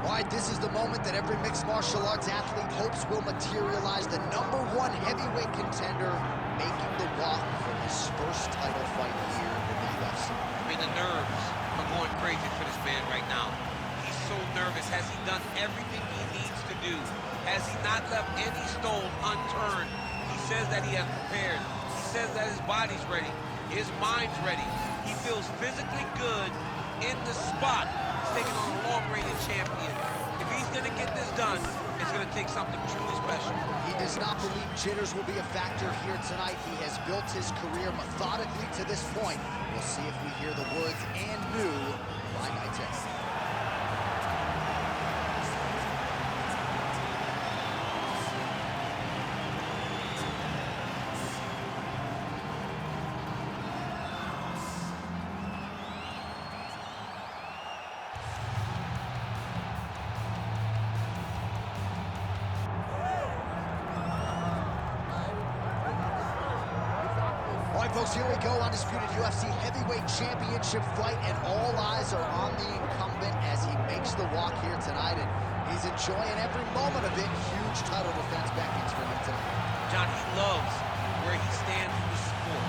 All right, this is the moment that every mixed martial arts athlete hopes will materialize. The #1 heavyweight contender making the walk for his first title fight here in the UFC. I mean, the nerves are going crazy for this man right now. He's so nervous. Has he done everything he needs to do? Has he not left any stone unturned? He says that he has prepared. He says that his body's ready. His mind's ready. He feels physically good in the spot. He's taking on a long-reigning champion. If he's going to get this done, it's going to take something truly special. He does not believe jitters will be a factor here tonight. He has built his career methodically to this point. We'll see if we hear the words "and new" by night's end. All right, folks, here we go. Undisputed UFC heavyweight championship fight, and all eyes are on the incumbent as he makes the walk here tonight, and he's enjoying every moment of it. Huge title defense beckons for him tonight. John, he loves where he stands in the sport.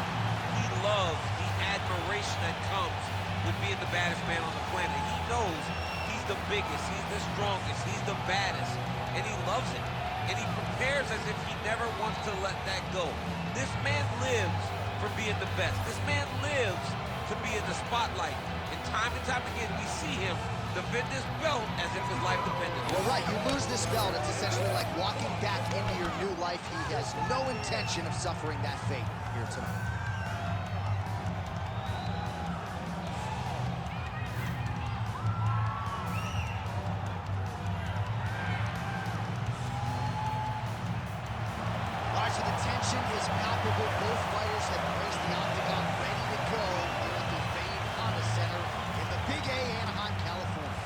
He loves the admiration that comes with being the baddest man on the planet. He knows he's the biggest, he's the strongest, he's the baddest, and he loves it. And he prepares as if he never wants to let that go. This man lives for being the best. This man lives to be in the spotlight. And time again, we see him defend this belt as if his life depended on it. Well, right, you lose this belt, it's essentially like walking back into your new life. He has no intention of suffering that fate here tonight. All right, so the tension is palpable. Both fighters have graced the octagon ready to go here at the famed Honda Center in the Big A, Anaheim, California.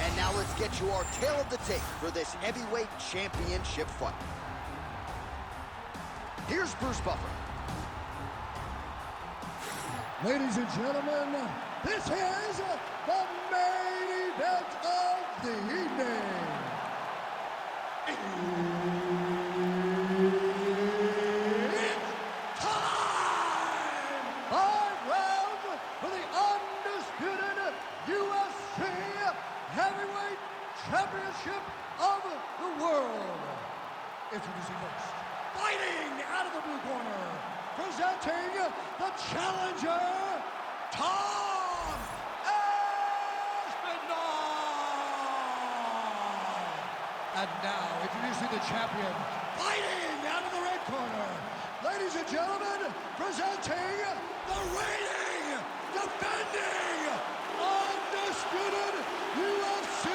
And now let's get you our tale of the tape for this heavyweight championship fight. Here's Bruce Buffer. Ladies and gentlemen, this is the main event of the evening. It's time! 5 rounds for the undisputed UFC Heavyweight Championship of the world. Introducing first, fighting out of the blue corner, presenting the challenger, Tom Aspinall. And now, introducing the champion, fighting out of the red corner, ladies and gentlemen, presenting the reigning, defending, undisputed UFC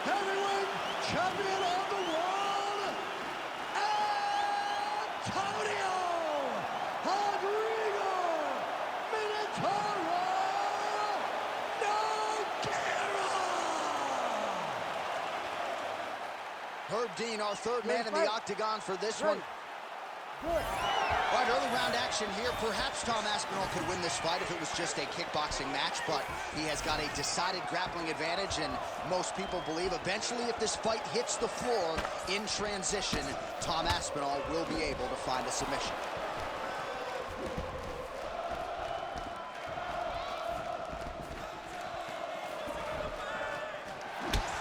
Heavyweight Champion of the world, Antonio Rodrigo Minotauro Nogueira. Herb Dean, our third man in the octagon for this one. All right, early round action here. Perhaps Tom Aspinall could win this fight if it was just a kickboxing match, but he has got a decided grappling advantage, and most people believe eventually if this fight hits the floor in transition, Tom Aspinall will be able to find a submission.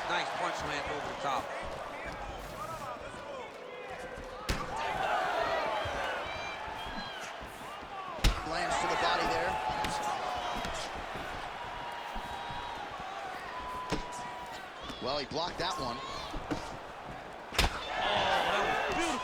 Nice punch land over the top. Lands to the body there. Well, he blocked that one. Oh, that was beautiful.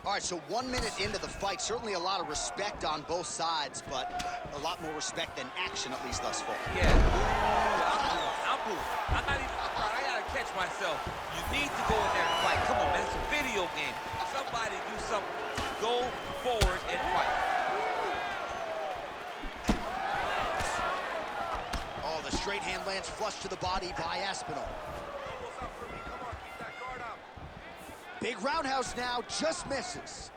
All right, so 1 minute into the fight, certainly a lot of respect on both sides, but a lot more respect than action, at least thus far. Yeah, I'm booed. I'm not even, I gotta catch myself. You need to go in there and fight. Come on, man, it's a video game. Somebody do something. Go forward and fight. Oh, the straight hand lands flush to the body by Aspinall. Come on, keep that guard up. Big roundhouse now, just misses.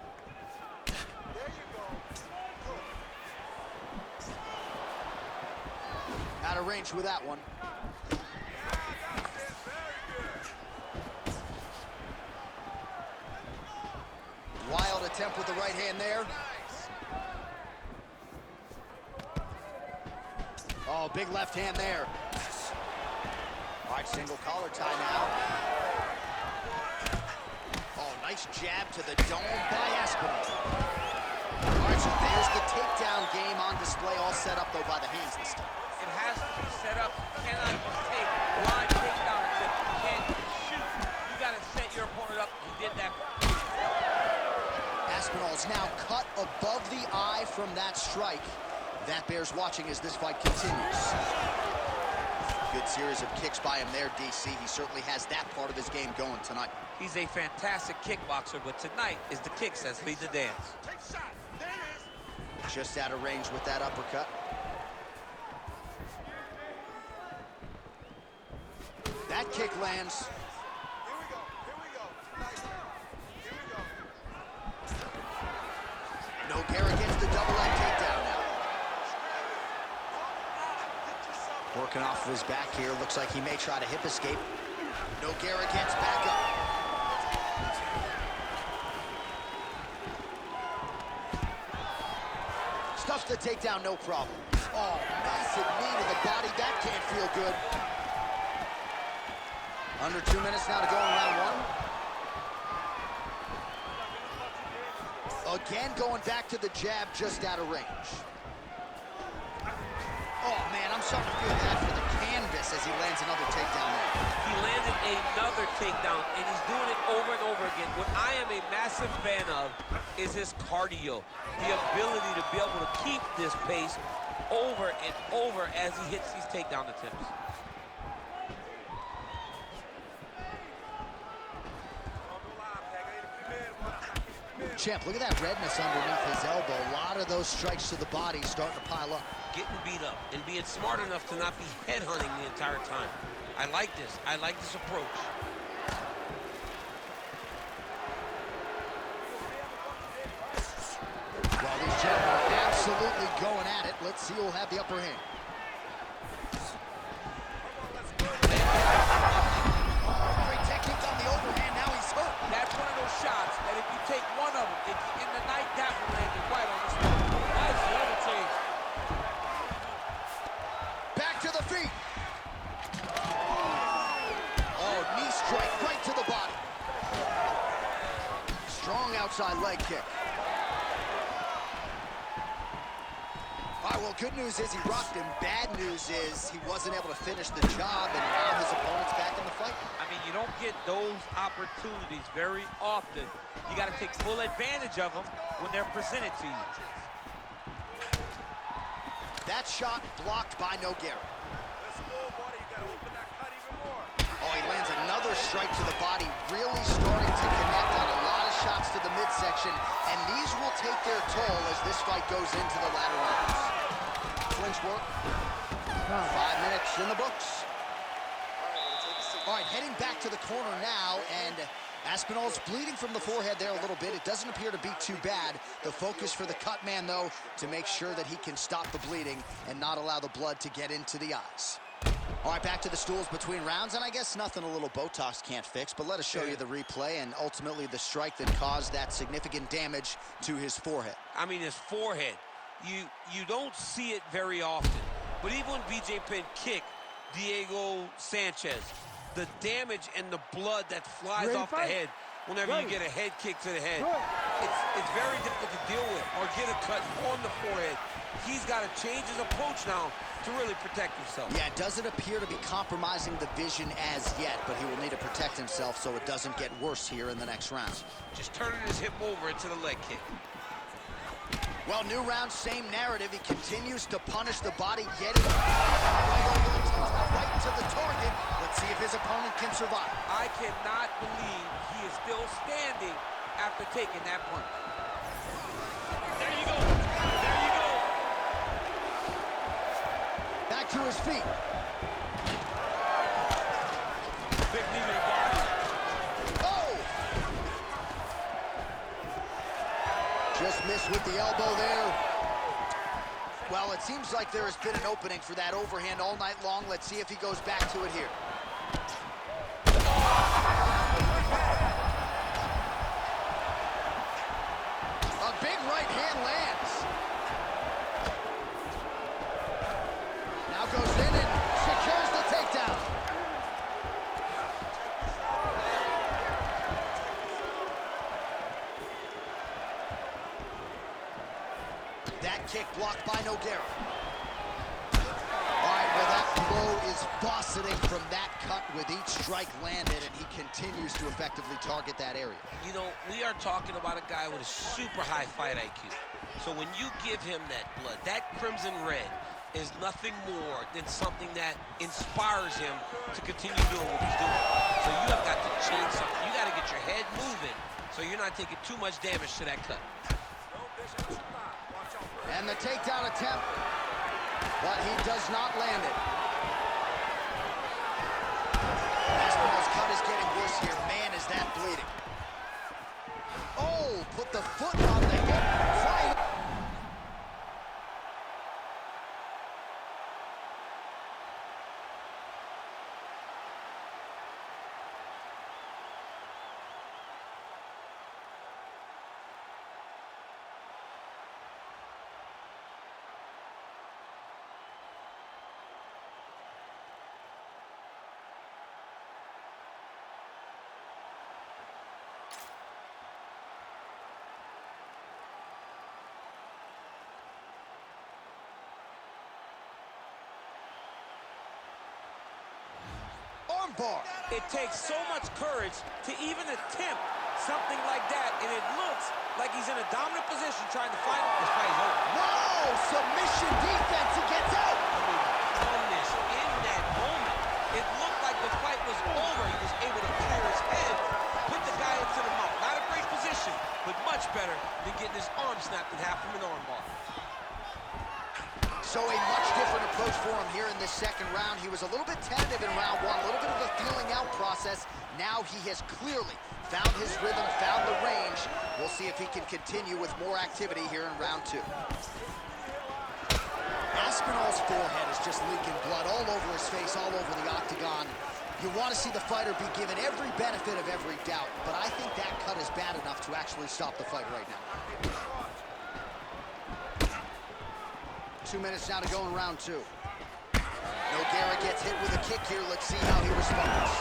Out of range with that one. Wild attempt with the right hand there. Oh, big left hand there. All right, single collar tie now. Oh, nice jab to the dome by Aspinall. All right, so there's the takedown game on display, all set up, though, by the hands this time. It has to be set up. You cannot take blind takedown. You can't shoot. You got to set your opponent up. He did that. Aspinall's now cut above the eye from that strike. That bears watching as this fight continues. Good series of kicks by him there, DC. He certainly has that part of his game going tonight. He's a fantastic kickboxer, but tonight is the kicks that lead the dance. Just out of range with that uppercut. That kick lands. Here we go. Nice. Here we go. Nogueira gets the double leg takedown now. Working off of his back here. Looks like he may try to hip escape. Nogueira gets back up. Stuffs the takedown, no problem. Oh, massive knee to the body. That can't feel good. Under 2 minutes now to go in round one. Again, going back to the jab, just out of range. Oh, man, I'm starting to feel bad for the canvas as he lands another takedown there. He landed another takedown, and he's doing it over and over again. What I am a massive fan of is his cardio, the ability to be able to keep this pace over and over as he hits these takedown attempts. Champ, look at that redness underneath his elbow. A lot of those strikes to the body starting to pile up. Getting beat up and being smart enough to not be headhunting the entire time. I like this. I like this approach. Well, these gentlemen are absolutely going at it. Let's see who'll have the upper hand. Great technique on the overhand. Now he's hurt. That's one of those shots that if you take one of them, in the night, that will land you right on the spot. Nice level change. Back to the feet. Oh, knee strike right to the body. Strong outside leg kick. All right, well, good news is he rocked him. Bad news is he wasn't able to finish the job, and now his opponent's back in the fight. I mean, you don't get those opportunities very often. You got to take full advantage of them when they're presented to you. That shot blocked by Nogueira. Oh, he lands another strike to the body, really starting to connect on a lot of shots to the midsection, and these will take their toll as this fight goes into the latter rounds. Clinch work. 5 minutes in the books. All right, heading back to the corner now, and Aspinall's bleeding from the forehead there a little bit. It doesn't appear to be too bad. The focus for the cut man, though, to make sure that he can stop the bleeding and not allow the blood to get into the eyes. All right, back to the stools between rounds, and I guess nothing a little Botox can't fix, but let us show you the replay and ultimately the strike that caused that significant damage to his forehead. I mean, his forehead, you don't see it very often, but even when BJ Penn kicked Diego Sanchez, the damage and the blood that flies off the head whenever you get a head kick to the head, it's very difficult to deal with or get a cut on the forehead. He's got to change his approach now to really protect himself. Yeah, it doesn't appear to be compromising the vision as yet, but he will need to protect himself so it doesn't get worse here in the next round. Just turning his hip over into the leg kick. Well, new round, same narrative. He continues to punish the body, getting right to the target. Let's see if his opponent can survive. I cannot believe he is still standing after taking that punch. There you go. There you go. Back to his feet. Big knee to the body. Oh! just missed with the elbow there. Well, it seems like there has been an opening for that overhand all night long. Let's see if he goes back to it here. A big right hand lands. Now goes in and secures the takedown. That kick blocked by Nogueira. All right, well, that blow is bossing from that cut with each strike landed, and he continues to effectively target that area. You know, we are talking about a guy with a super high fight IQ. So when you give him that blood, that crimson red is nothing more than something that inspires him to continue doing what he's doing. So you have got to change something. You got to get your head moving so you're not taking too much damage to that cut. And the takedown attempt, but he does not land it. Aspinall's cut is getting worse here. Man, is that bleeding. Oh, put the foot on the hip. Flying. Armbar. It takes so much courage to even attempt something like that, and it looks like he's in a dominant position trying to fight him. This fight is over. Whoa, submission defense. He gets out. I mean, calmness in that moment. It looked like the fight was over. He was able to clear his head, put the guy into the mouth. Not a great position, but much better than getting his arm snapped in half from an armbar. So a much different approach for him here in this second round. He was a little bit tentative in round one, a little bit of a feeling out process. Now he has clearly found his rhythm, found the range. We'll see if he can continue with more activity here in round two. Aspinall's forehead is just leaking blood all over his face, all over the octagon. You want to see the fighter be given every benefit of every doubt, but I think that cut is bad enough to actually stop the fight right now. 2 minutes now to go in round two. Nogueira gets hit with a kick here. Let's see how he responds.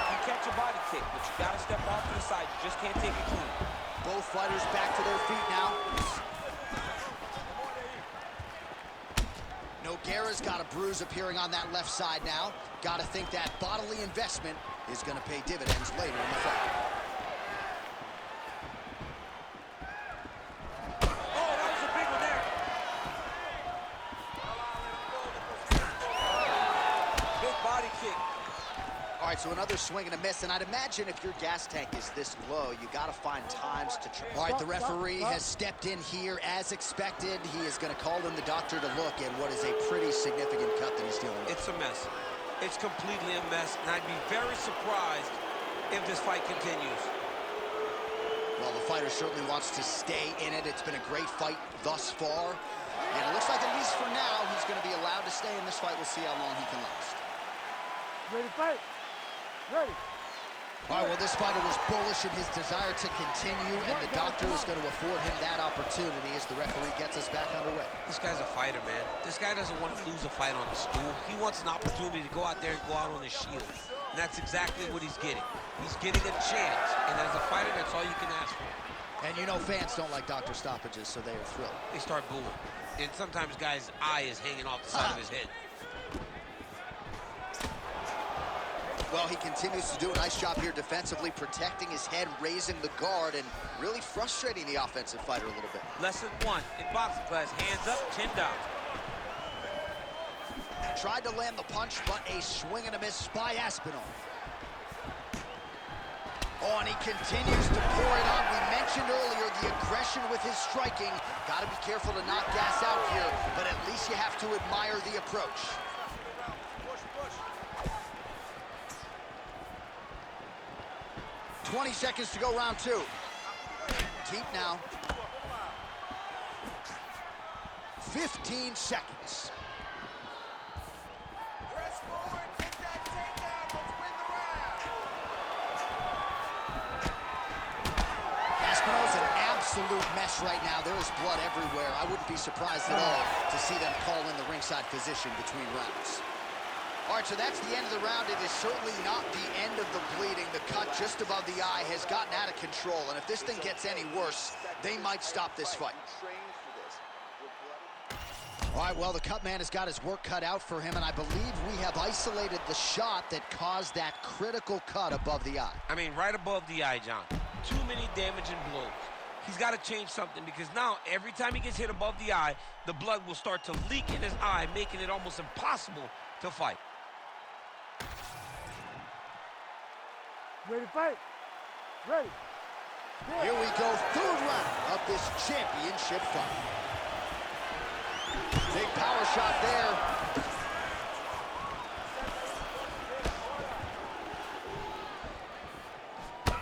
You catch a body kick, but you got to step off to the side. You just can't take it clean. Both fighters back to their feet now. Nogueira's got a bruise appearing on that left side now. Got to think that bodily investment is going to pay dividends later in the fight. Oh, that was a big one there. Big body kick. All right, so another swing and a miss, and I'd imagine if your gas tank is this low, you got to find times to try. All right, the referee has stepped in here as expected. He is going to call in the doctor to look at what is a pretty significant cut that he's dealing with. It's a mess. It's completely a mess, and I'd be very surprised if this fight continues. Well, the fighter certainly wants to stay in it. It's been a great fight thus far, and it looks like at least for now, he's going to be allowed to stay in this fight. We'll see how long he can last. Ready to fight? Ready. All right, well, this fighter was bullish in his desire to continue, and the doctor is going to afford him that opportunity as the referee gets us back underway. This guy's a fighter, man. This guy doesn't want to lose a fight on the stool. He wants an opportunity to go out there and go out on his shield. And that's exactly what he's getting. He's getting a chance. And as a fighter, that's all you can ask for. And you know fans don't like doctor stoppages, so they are thrilled. They start booing. And sometimes guy's eye is hanging off the side of his head. Well, he continues to do a nice job here defensively, protecting his head, raising the guard, and really frustrating the offensive fighter a little bit. Lesson one in boxing class, hands up, chin down. Tried to land the punch, but a swing and a miss by Aspinall. Oh, and he continues to pour it on. We mentioned earlier the aggression with his striking. Got to be careful to not gas out here, but at least you have to admire the approach. 20 seconds to go, round two. Deep now. 15 seconds. Press forward, get that takedown, let's win the round. Aspinall's an absolute mess right now. There is blood everywhere. I wouldn't be surprised at all to see them call in the ringside physician between rounds. All right, so that's the end of the round. It is certainly not the end of the bleeding. The cut just above the eye has gotten out of control, and if this thing gets any worse, they might stop this fight. All right, well, the cut man has got his work cut out for him, and I believe we have isolated the shot that caused that critical cut above the eye. I mean, right above the eye, John. Too many damaging blows. He's got to change something because now every time he gets hit above the eye, the blood will start to leak in his eye, making it almost impossible to fight. Ready to fight? Ready. Here we go, third round of this championship fight. Big power shot there.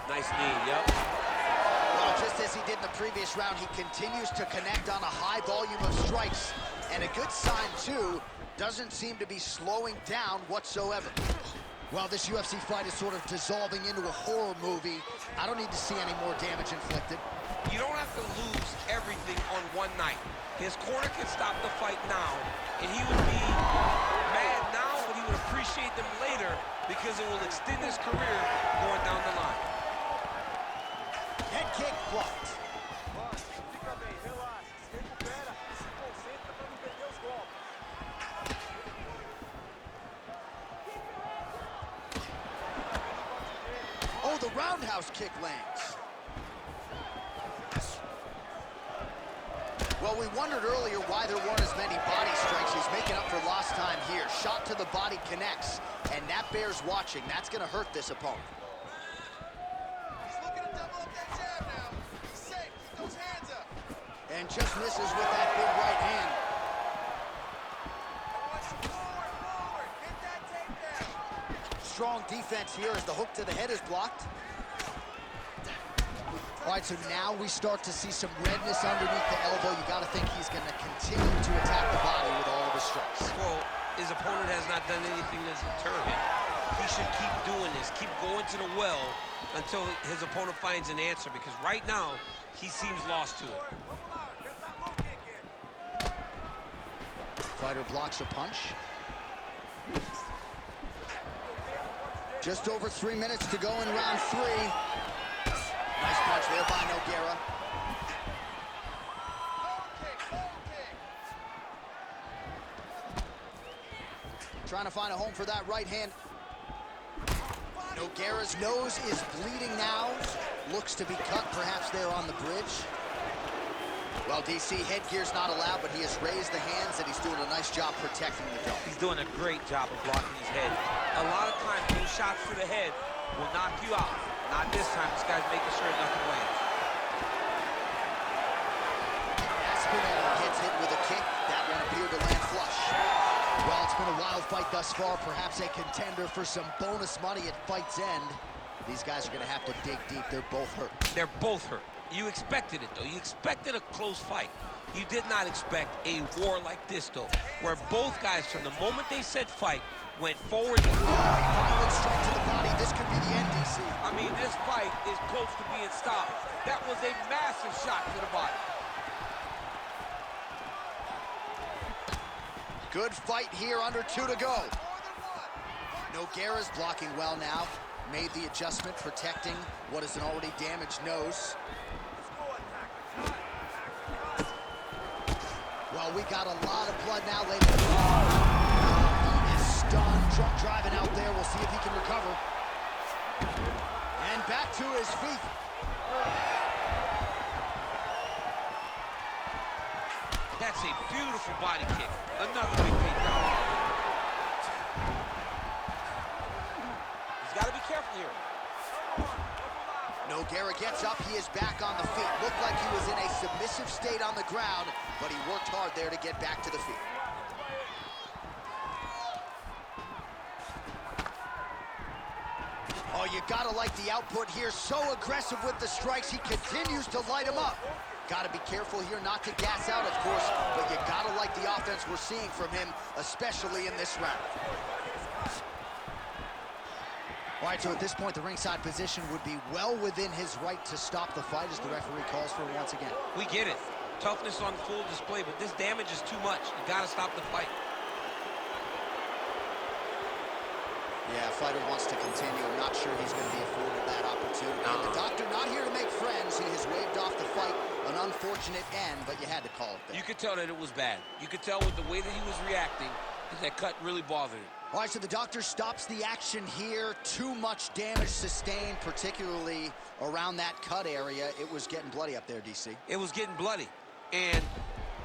Nice knee, yep. Well, just as he did in the previous round, he continues to connect on a high volume of strikes. And a good sign, too, doesn't seem to be slowing down whatsoever. Well, this UFC fight is sort of dissolving into a horror movie. I don't need to see any more damage inflicted. You don't have to lose everything on one night. His corner can stop the fight now, and he would be mad now, but he would appreciate them later because it will extend his career going down the line. Head kick blocked. Fica bem, relaxa, se recupera e se concentra para não perder os golpes. Oh, the roundhouse kick lands. Well, we wondered earlier why there weren't as many body strikes. He's making up for lost time here. Shot to the body connects, and that bears watching. That's going to hurt this opponent. He's looking to double up that jab now. He's safe, keep those hands up. And just misses with that big right hand. Forward, get that takedown. Strong defense here as the hook to the head is blocked. All right, so now we start to see some redness underneath the elbow. You got to think he's going to continue to attack the body with all of his strikes. Well, his opponent has not done anything to deter him. He should keep doing this, keep going to the well until his opponent finds an answer, because right now, he seems lost to it. Fighter blocks a punch. Just over 3 minutes to go in round 3. Nice punch there by Nogueira. Trying to find a home for that right hand. Nogueira's nose is bleeding now. Looks to be cut, perhaps there on the bridge. Well, DC, headgear's not allowed, but he has raised the hands, and he's doing a nice job protecting the dome. He's doing a great job of blocking his head. A lot of times, those shots to the head will knock you out. Not this time. This guy's making sure nothing lands. Aspinall gets hit with a kick. That one appeared to land flush. Well, it's been a wild fight thus far. Perhaps a contender for some bonus money at fight's end. These guys are going to have to dig deep. They're both hurt. They're both hurt. You expected it, though. You expected a close fight. You did not expect a war like this, though, where both guys, from the moment they said fight, went forward. Violent strike to the body. This could be the end, DC. I mean, this fight is close to being stopped. That was a massive shot to the body. Good fight here, under 2 to go. Nogueira's blocking well now. Made the adjustment, protecting what is an already damaged nose. Well, we got a lot of blood now, ladies and gentlemen. He is stunned, drunk driving out there. We'll see if he can recover. And back to his feet. That's a beautiful body kick. Another big takedown. He's got to be careful here. Nogueira gets up. He is back on the feet. Looked like he was in a submissive state on the ground, but he worked hard there to get back to the feet. Oh, you gotta like the output here. So aggressive with the strikes. He continues to light him up. Gotta be careful here not to gas out, of course, but you gotta like the offense we're seeing from him, especially in this round. All right, so at this point, the ringside position would be well within his right to stop the fight as the referee calls for it once again. We get it. Toughness on full display, but this damage is too much. You gotta stop the fight. Yeah, fighter wants to continue. I'm not sure he's going to be afforded that opportunity. And the doctor not here to make friends. He has waved off the fight. An unfortunate end, but you had to call it there. You could tell that it was bad. You could tell with the way that he was reacting that that cut really bothered him. All right, so the doctor stops the action here. Too much damage sustained, particularly around that cut area. It was getting bloody up there, DC. It was getting bloody. And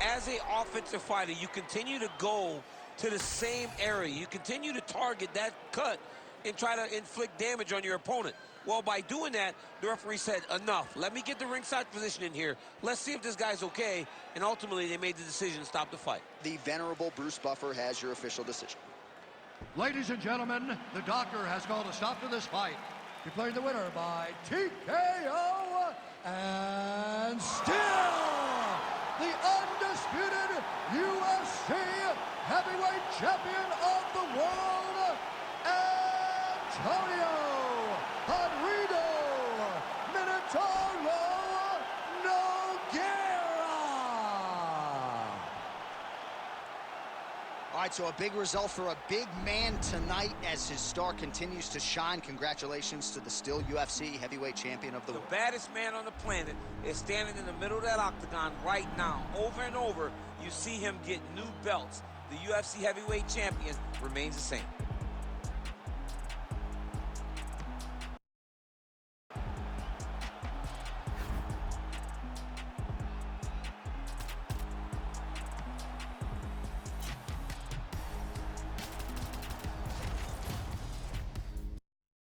as an offensive fighter, you continue to go to the same area. You continue to target that cut and try to inflict damage on your opponent. Well, by doing that, the referee said, enough. Let me get the ringside position in here. Let's see if this guy's okay. And ultimately, they made the decision to stop the fight. The venerable Bruce Buffer has your official decision. Ladies and gentlemen, the doctor has called a stop to this fight. Declaring the winner by TKO, and still the undisputed UFC heavyweight champion of the world, Antonio Henrido Minotauro Nogueira. All right, so a big result for a big man tonight as his star continues to shine. Congratulations to the still UFC heavyweight champion of the world. The baddest man on the planet is standing in the middle of that octagon right now. Over and over, you see him get new belts. The UFC heavyweight champion remains the same.